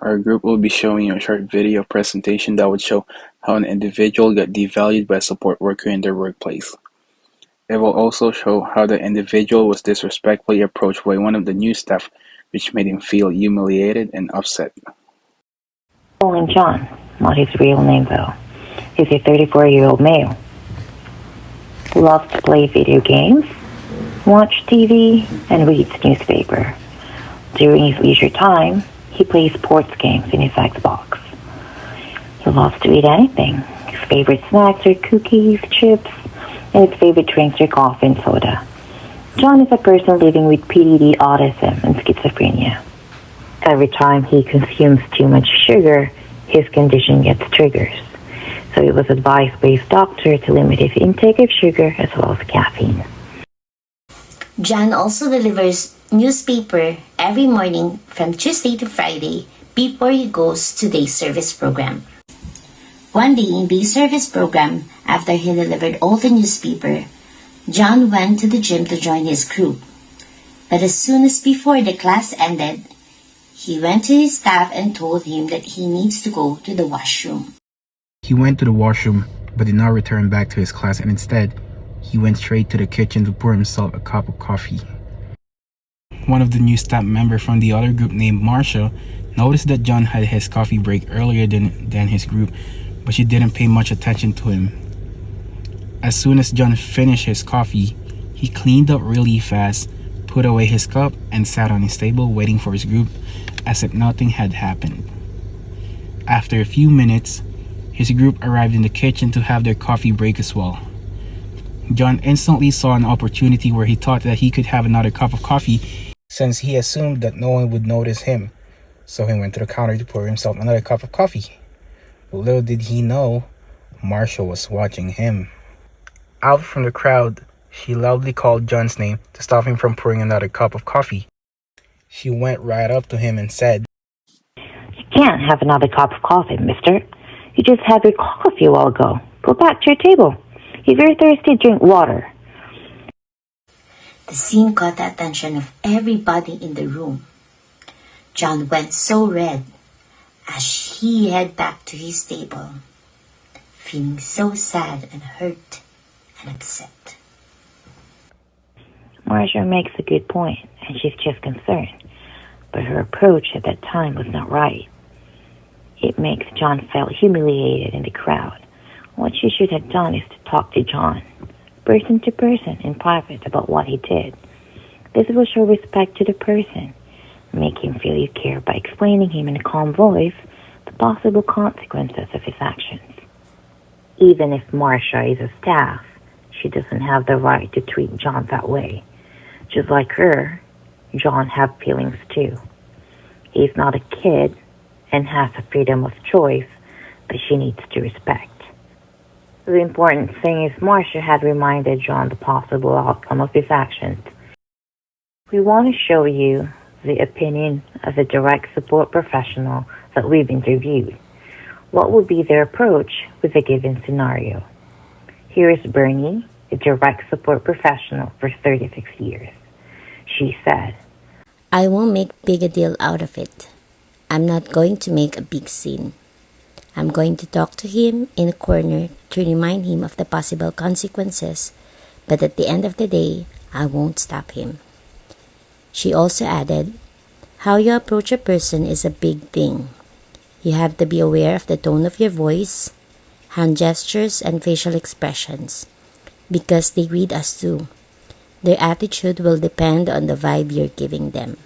Our group will be showing you a short video presentation that would show how an individual got devalued by a support worker in their workplace. It will also show how the individual was disrespectfully approached by one of the new staff, which made him feel humiliated and upset. Calling John, not his real name though. He's a 34-year-old male who loves to play video games, watch TV, and reads newspaper. During his leisure time, he plays sports games in his Xbox. He loves to eat anything. His favorite snacks are cookies, chips, and his favorite drinks are coffee and soda. John is a person living with PDD, autism, and schizophrenia. Every time he consumes too much sugar, his condition gets triggered. So he was advised by his doctor to limit his intake of sugar as well as caffeine. John also delivers newspaper every morning from Tuesday to Friday before he goes to day service program. One day in day service program, after he delivered all the newspaper, John went to the gym to join his group. But as soon as before the class ended, he went to his staff and told him that he needs to go to the washroom. He went to the washroom, but did not return back to his class, and instead, he went straight to the kitchen to pour himself a cup of coffee. One of the new staff members from the other group named Marsha noticed that John had his coffee break earlier than his group, but she didn't pay much attention to him. As soon as John finished his coffee, he cleaned up really fast, put away his cup, and sat on his table waiting for his group as if nothing had happened. After a few minutes, his group arrived in the kitchen to have their coffee break as well. John instantly saw an opportunity where he thought that he could have another cup of coffee since he assumed that no one would notice him. So he went to the counter to pour himself another cup of coffee. But little did he know, Marsha was watching him. Out from the crowd, she loudly called John's name to stop him from pouring another cup of coffee. She went right up to him and said, You can't have another cup of coffee, mister. You just had your coffee a while ago. Go back to your table. If you're thirsty, drink water. The scene caught the attention of everybody in the room. John went so red as he headed back to his table, feeling so sad and hurt and upset. Marsha makes a good point, and she's just concerned. But her approach at that time was not right. It makes John feel humiliated in the crowd. What she should have done is to talk to John, person to person, in private about what he did. This will show respect to the person, make him feel you care by explaining him in a calm voice the possible consequences of his actions. Even if Marsha is a staff, she doesn't have the right to treat John that way. Just like her, John has feelings too. He's not a kid and has a freedom of choice that she needs to respect. The important thing is Marsha had reminded John the possible outcome of his actions. We want to show you the opinion of a direct support professional that we've interviewed. What would be their approach with a given scenario? Here is Bernie, a direct support professional for 36 years. She said, I won't make big a deal out of it. I'm not going to make a big scene. I'm going to talk to him in a corner to remind him of the possible consequences, but at the end of the day, I won't stop him. She also added, how you approach a person is a big thing. You have to be aware of the tone of your voice, hand gestures, and facial expressions, because they read us too. Their attitude will depend on the vibe you're giving them.